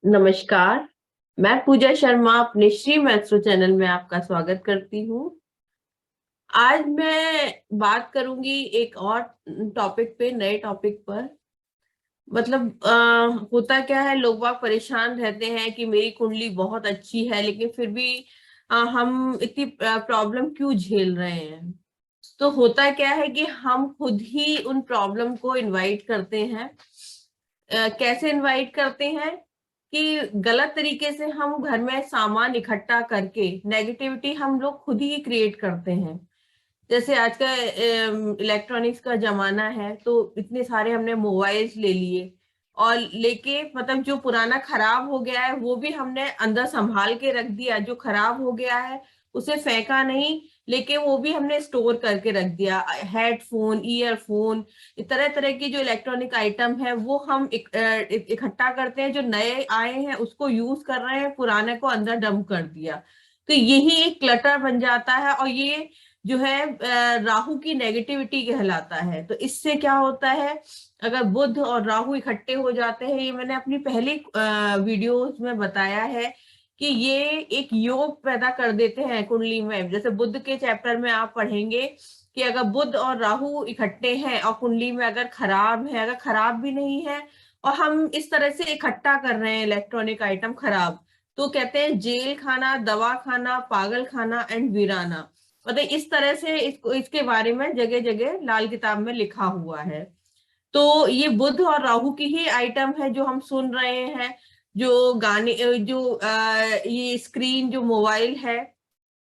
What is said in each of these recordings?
नमस्कार। मैं पूजा शर्मा अपने श्री मैथ्रो चैनल में आपका स्वागत करती हूँ। आज मैं बात करूंगी एक और टॉपिक पे, नए टॉपिक पर। मतलब होता क्या है, लोग बाग परेशान रहते हैं कि मेरी कुंडली बहुत अच्छी है लेकिन फिर भी हम इतनी प्रॉब्लम क्यों झेल रहे हैं। तो होता क्या है कि हम खुद ही उन प्रॉब्लम को इनवाइट करते हैं। कैसे इनवाइट करते हैं कि गलत तरीके से हम घर में सामान इकट्ठा करके नेगेटिविटी हम लोग खुद ही क्रिएट करते हैं। जैसे आज का इलेक्ट्रॉनिक्स का जमाना है, तो इतने सारे हमने मोबाइल्स ले लिए और लेके, मतलब जो पुराना खराब हो गया है वो भी हमने अंदर संभाल के रख दिया, जो खराब हो गया है उसे फेंका नहीं, लेके वो भी हमने स्टोर करके रख दिया। हेडफोन, ईयरफोन, तरह तरह की जो इलेक्ट्रॉनिक आइटम है वो हम इकट्ठा करते हैं। जो नए आए हैं उसको यूज कर रहे हैं, पुराने को अंदर डंप कर दिया। तो यही एक क्लटर बन जाता है और ये जो है राहु की नेगेटिविटी कहलाता है। तो इससे क्या होता है, अगर बुध और राहु इकट्ठे हो जाते हैं, ये मैंने अपनी पहली वीडियोस में बताया है कि ये एक योग पैदा कर देते हैं कुंडली में। जैसे बुध के चैप्टर में आप पढ़ेंगे कि अगर बुध और राहु इकट्ठे हैं और कुंडली में अगर खराब है, अगर खराब भी नहीं है और हम इस तरह से इकट्ठा कर रहे हैं इलेक्ट्रॉनिक आइटम खराब, तो कहते हैं जेल खाना, दवा खाना, पागल खाना एंड वीराना। मतलब इस तरह से इसको, इसके बारे में जगह जगह लाल किताब में लिखा हुआ है। तो ये बुध और राहु की ही आइटम है जो हम सुन रहे हैं। जो गाने, जो ये स्क्रीन, जो मोबाइल है,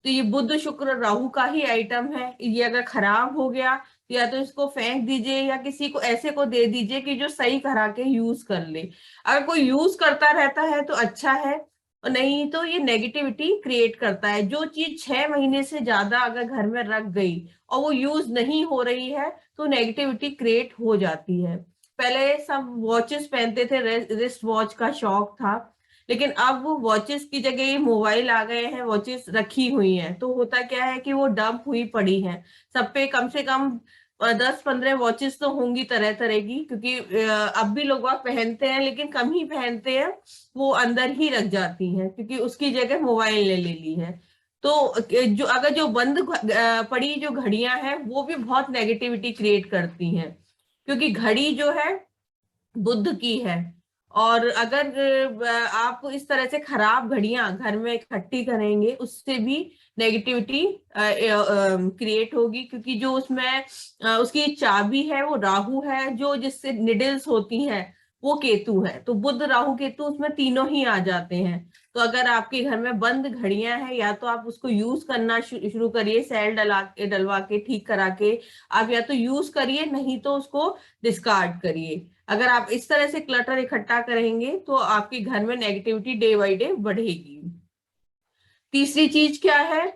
तो ये बुध शुक्र राहु का ही आइटम है। ये अगर खराब हो गया तो या तो इसको फेंक दीजिए या किसी को ऐसे को दे दीजिए कि जो सही करा के यूज कर ले। अगर कोई यूज करता रहता है तो अच्छा है, और नहीं तो ये नेगेटिविटी क्रिएट करता है। जो चीज 6 महीने से ज्यादा अगर घर में रख गई और वो यूज नहीं हो रही है तो नेगेटिविटी क्रिएट हो जाती है। पहले सब वॉचेस पहनते थे, रिस्ट वॉच का शौक था, लेकिन अब वो वॉचेस की जगह ये मोबाइल आ गए हैं, वॉचेस रखी हुई हैं। तो होता क्या है कि वो डंप हुई पड़ी हैं। सब पे कम से कम 10-15 वॉचेस तो होंगी तरह तरह की, क्योंकि अब भी लोग वह पहनते हैं लेकिन कम ही पहनते हैं। वो अंदर ही रख जाती हैं क्योंकि उसकी जगह मोबाइल ने ले ली है। तो जो अगर जो बंद पड़ी जो घड़ियां हैं वो भी बहुत नेगेटिविटी क्रिएट करती हैं, क्योंकि घड़ी जो है बुध की है। और अगर आप इस तरह से खराब घड़ियां घर में इकट्ठी करेंगे उससे भी नेगेटिविटी क्रिएट होगी, क्योंकि जो उसमें उसकी चाबी है वो राहु है, जो जिससे निडल्स होती हैं वो केतु है। तो बुध राहु केतु उसमें तीनों ही आ जाते हैं। तो अगर आपके घर में बंद घड़ियां हैं, या तो आप उसको यूज करना शुरू करिए, सेल डलवा के ठीक करा के आप या तो यूज करिए, नहीं तो उसको डिस्कार्ड करिए। अगर आप इस तरह से क्लटर इकट्ठा करेंगे तो आपके घर में नेगेटिविटी डे बाई डे बढ़ेगी। तीसरी चीज क्या है,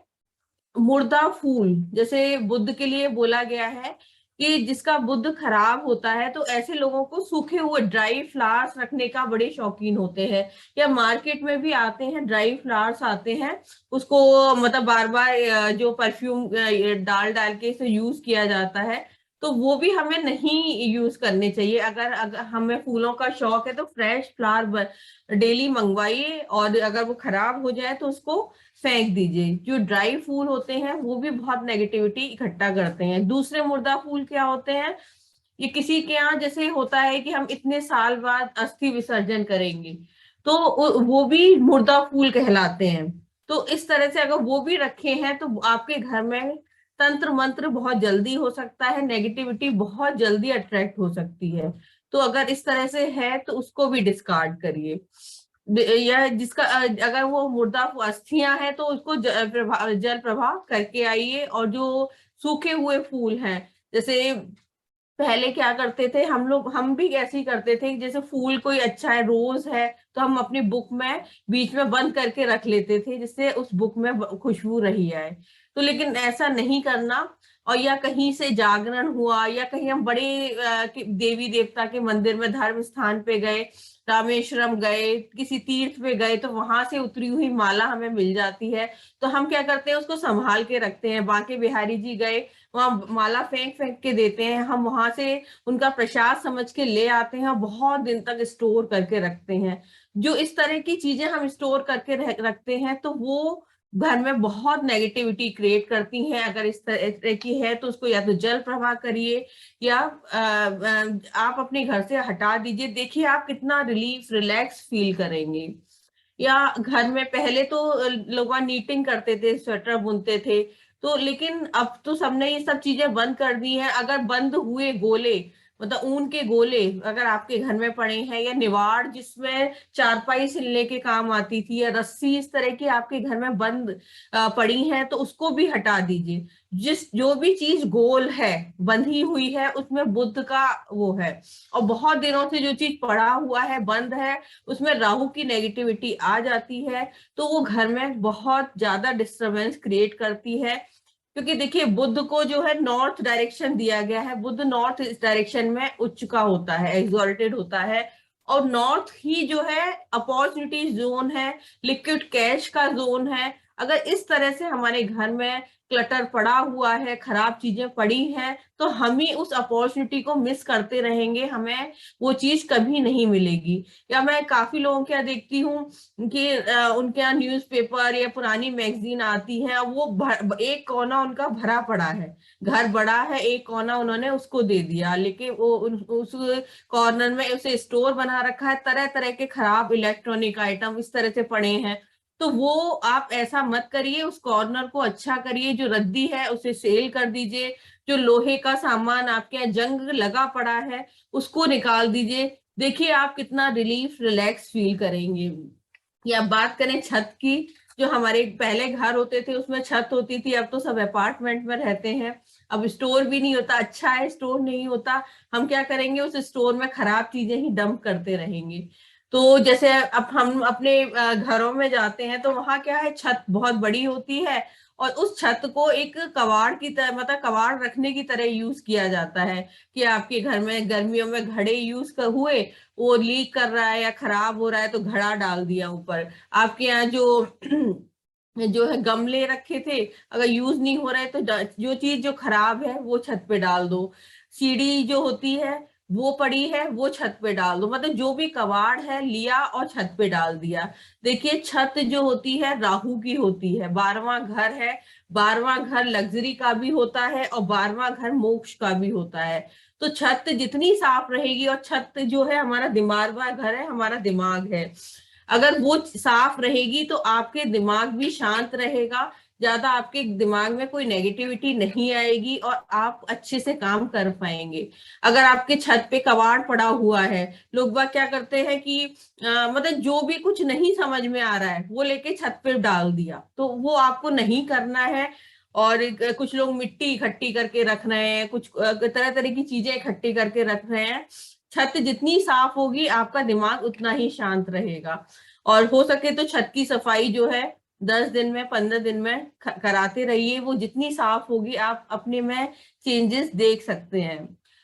मुर्दा फूल। जैसे बुध के लिए बोला गया है कि जिसका बुध खराब होता है, तो ऐसे लोगों को सूखे हुए ड्राई फ्लावर्स रखने का बड़े शौकीन होते हैं। या मार्केट में भी आते हैं, ड्राई फ्लावर्स आते हैं, उसको मतलब बार बार जो परफ्यूम डाल डाल के इसे यूज किया जाता है। तो वो भी हमें नहीं यूज करने चाहिए। अगर हमें फूलों का शौक है तो फ्रेश फ्लावर डेली मंगवाइए, और अगर वो खराब हो जाए तो उसको फेंक दीजिए। जो ड्राई फूल होते हैं वो भी बहुत नेगेटिविटी इकट्ठा करते हैं। दूसरे मुर्दा फूल क्या होते हैं, ये किसी के यहाँ जैसे होता है कि हम इतने साल बाद अस्थि विसर्जन करेंगे, तो वो भी मुर्दा फूल कहलाते हैं। तो इस तरह से अगर वो भी रखे हैं तो आपके घर में तंत्र मंत्र बहुत जल्दी हो सकता है, नेगेटिविटी बहुत जल्दी अट्रैक्ट हो सकती है। तो अगर इस तरह से है तो उसको भी डिस्कार्ड करिए। या जिसका अगर वो मुर्दा अस्थियां हैं तो उसको जल प्रवाह करके आइए। और जो सूखे हुए फूल हैं, जैसे पहले क्या करते थे हम लोग, हम भी ऐसे ही करते थे, जैसे फूल कोई अच्छा है, रोज है, तो हम अपनी बुक में बीच में बंद करके रख लेते थे जिससे उस बुक में खुशबू रही आए। तो लेकिन ऐसा नहीं करना। और या कहीं से जागरण हुआ, या कहीं हम बड़े देवी देवता के मंदिर में धर्म स्थान पे गए, रामेश्वरम गए, किसी तीर्थ पे गए, तो वहां से उतरी हुई माला हमें मिल जाती है। तो हम क्या करते हैं, उसको संभाल के रखते हैं। बांके बिहारी जी गए, वहां माला फेंक फेंक के देते हैं, हम वहां से उनका प्रसाद समझ के ले आते हैं और बहुत दिन तक स्टोर करके रखते हैं। जो इस तरह की चीजें हम स्टोर करके रखते हैं, तो वो घर में बहुत नेगेटिविटी क्रिएट करती हैं। अगर इस तरह की है तो उसको या तो जल प्रवाह करिए, या आप अपने घर से हटा दीजिए। देखिए आप कितना रिलीफ रिलैक्स फील करेंगे। या घर में पहले तो लोग नीटिंग करते थे, स्वेटर बुनते थे, तो लेकिन अब तो सबने ये सब चीजें बंद कर दी हैं। अगर बंद हुए गोले, मतलब ऊन के गोले अगर आपके घर में पड़े हैं, या निवाड़ जिसमें चारपाई सिलने के काम आती थी, या रस्सी इस तरह की आपके घर में बंद पड़ी है, तो उसको भी हटा दीजिए। जो भी चीज गोल है, बंधी हुई है, उसमें बुद्ध का वो है। और बहुत दिनों से जो चीज पड़ा हुआ है, बंद है, उसमें राहु की नेगेटिविटी आ जाती है, तो वो घर में बहुत ज्यादा डिस्टरबेंस क्रिएट करती है। क्योंकि देखिए बुद्ध को जो है नॉर्थ डायरेक्शन दिया गया है, बुद्ध नॉर्थ इस डायरेक्शन में उच्च का होता है, एक्सॉल्टेड होता है। और नॉर्थ ही जो है अपॉर्चुनिटी जोन है, लिक्विड कैश का जोन है। अगर इस तरह से हमारे घर में क्लटर पड़ा हुआ है, खराब चीजें पड़ी हैं, तो हम ही उस अपॉर्चुनिटी को मिस करते रहेंगे, हमें वो चीज कभी नहीं मिलेगी। या मैं काफी लोगों क्या देखती हूँ कि उनके यहाँ न्यूज़पेपर या पुरानी मैगजीन आती है, और वो एक कोना उनका भरा पड़ा है। घर बड़ा है, एक कोना उन्होंने उसको दे दिया, लेकिन वो उस कॉर्नर में उसे स्टोर बना रखा है, तरह तरह के खराब इलेक्ट्रॉनिक आइटम इस तरह से पड़े हैं। तो वो आप ऐसा मत करिए, उस कॉर्नर को अच्छा करिए। जो रद्दी है उसे सेल कर दीजिए, जो लोहे का सामान आपके यहाँ जंग लगा पड़ा है उसको निकाल दीजिए। देखिए आप कितना रिलीफ रिलैक्स फील करेंगे। या बात करें छत की, जो हमारे पहले घर होते थे उसमें छत होती थी, अब तो सब अपार्टमेंट में रहते हैं। अब स्टोर भी नहीं होता, अच्छा है स्टोर नहीं होता। हम क्या करेंगे, उस स्टोर में खराब चीजें ही डंप करते रहेंगे। तो जैसे अब हम अपने घरों में जाते हैं, तो वहां क्या है, छत बहुत बड़ी होती है, और उस छत को एक कबाड़ की तरह, मतलब कबाड़ रखने की तरह यूज किया जाता है। कि आपके घर में गर्मियों में घड़े यूज हुए, वो लीक कर रहा है या खराब हो रहा है, तो घड़ा डाल दिया ऊपर। आपके यहाँ जो जो है गमले रखे थे, अगर यूज नहीं हो रहे, तो जो चीज जो खराब है वो छत पे डाल दो। सीढ़ी जो होती है वो पड़ी है, वो छत पे डाल दो। मतलब जो भी कबाड़ है लिया और छत पे डाल दिया। देखिए छत जो होती है राहु की होती है, 12वां घर है। 12वां घर लग्जरी का भी होता है, और 12वां घर मोक्ष का भी होता है। तो छत जितनी साफ रहेगी, और छत जो है हमारा दिमाग का घर है, हमारा दिमाग है, अगर वो साफ रहेगी तो आपके दिमाग भी शांत रहेगा, ज्यादा आपके दिमाग में कोई नेगेटिविटी नहीं आएगी, और आप अच्छे से काम कर पाएंगे। अगर आपके छत पे कबाड़ पड़ा हुआ है, लोग बाग क्या करते हैं कि मतलब जो भी कुछ नहीं समझ में आ रहा है वो लेके छत पे डाल दिया, तो वो आपको नहीं करना है। और कुछ लोग मिट्टी इकट्ठी करके रख रहे हैं, कुछ तरह तरह की चीजें इकट्ठी करके रख रहे हैं। छत जितनी साफ होगी आपका दिमाग उतना ही शांत रहेगा। और हो सके तो छत की सफाई जो है 10 दिन में, 15 दिन में कराते रहिए। वो जितनी साफ होगी आप अपने में चेंजेस देख सकते हैं।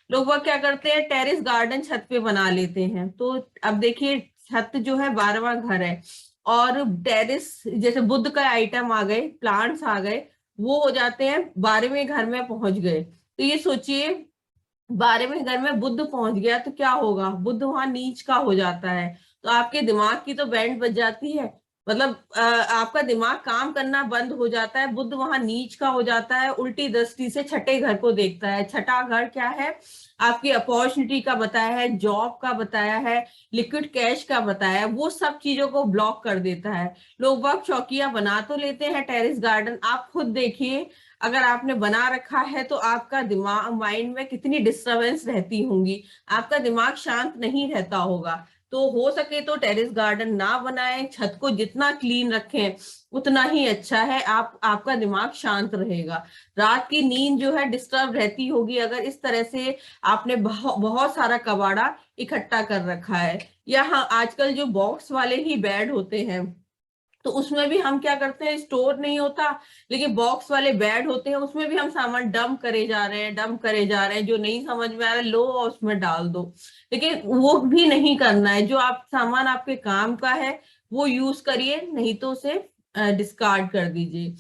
लोग वह क्या करते हैं, टेरेस गार्डन छत पे बना लेते हैं। तो अब देखिए छत जो है 12वां घर है, और टेरेस जैसे बुद्ध का आइटम आ गए, प्लांट्स आ गए, वो हो जाते हैं 12वें घर में पहुंच गए। तो ये सोचिए 12वें घर में बुद्ध पहुंच गया तो क्या होगा, बुद्ध वहां नीच का हो जाता है। तो आपके दिमाग की तो बैंड बज जाती है, मतलब आपका दिमाग काम करना बंद हो जाता है। बुद्ध वहां नीच का हो जाता है, उल्टी दृष्टि से छठे घर को देखता है। छठा घर क्या है, आपकी अपॉर्चुनिटी का बताया है, जॉब का बताया है, लिक्विड कैश का बताया है, वो सब चीजों को ब्लॉक कर देता है। लोग वक्त चौकियां बना तो लेते हैं टेरेस गार्डन, आप खुद देखिए अगर आपने बना रखा है तो आपका दिमाग, माइंड में कितनी डिस्टरबेंस रहती होंगी, आपका दिमाग शांत नहीं रहता होगा। तो हो सके तो टेरेस गार्डन ना बनाएं, छत को जितना क्लीन रखें उतना ही अच्छा है। आपका दिमाग शांत रहेगा। रात की नींद जो है डिस्टर्ब रहती होगी अगर इस तरह से आपने बहुत सारा कबाड़ा इकट्ठा कर रखा है। या हाँ, आजकल जो बॉक्स वाले ही बेड होते हैं, तो उसमें भी हम क्या करते हैं, स्टोर नहीं होता, लेकिन बॉक्स वाले बेड होते हैं, उसमें भी हम सामान डंप करे जा रहे हैं, डंप करे जा रहे हैं। जो नहीं समझ में आ रहा है लो और उसमें डाल दो। लेकिन वो भी नहीं करना है। जो आप सामान आपके काम का है वो यूज करिए, नहीं तो उसे डिस्कार्ड कर दीजिए।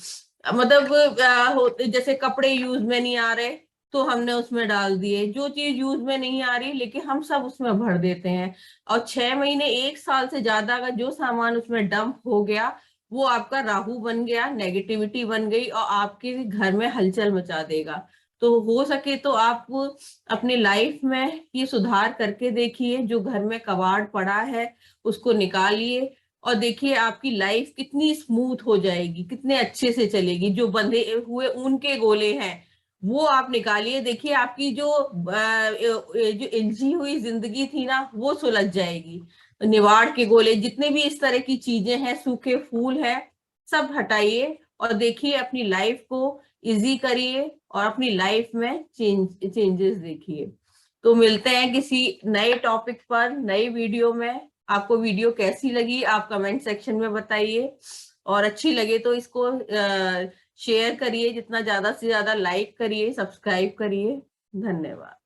मतलब जैसे कपड़े यूज में नहीं आ रहे तो हमने उसमें डाल दिए। जो चीज यूज में नहीं आ रही लेकिन हम सब उसमें भर देते हैं, और 6 महीने 1 साल से ज्यादा का जो सामान उसमें डंप हो गया वो आपका राहु बन गया, नेगेटिविटी बन गई और आपके घर में हलचल मचा देगा। तो हो सके तो आप अपनी लाइफ में ये सुधार करके देखिए। जो घर में कबाड़ पड़ा है उसको निकालिए और देखिए आपकी लाइफ कितनी स्मूथ हो जाएगी, कितने अच्छे से चलेगी। जो बंधे हुए ऊन के गोले हैं वो आप निकालिए, देखिए आपकी जो जो उलझी हुई जिंदगी थी ना वो सुलझ जाएगी। निवाड़ के गोले जितने भी इस तरह की चीजें हैं, सूखे फूल है, सब हटाइए और देखिए अपनी लाइफ को इजी करिए और अपनी लाइफ में चेंजेस देखिए। तो मिलते हैं किसी नए टॉपिक पर, नई वीडियो में। आपको वीडियो कैसी लगी आप कमेंट सेक्शन में बताइए, और अच्छी लगे तो इसको शेयर करिए, जितना ज्यादा से ज्यादा लाइक करिए, सब्सक्राइब करिए। धन्यवाद।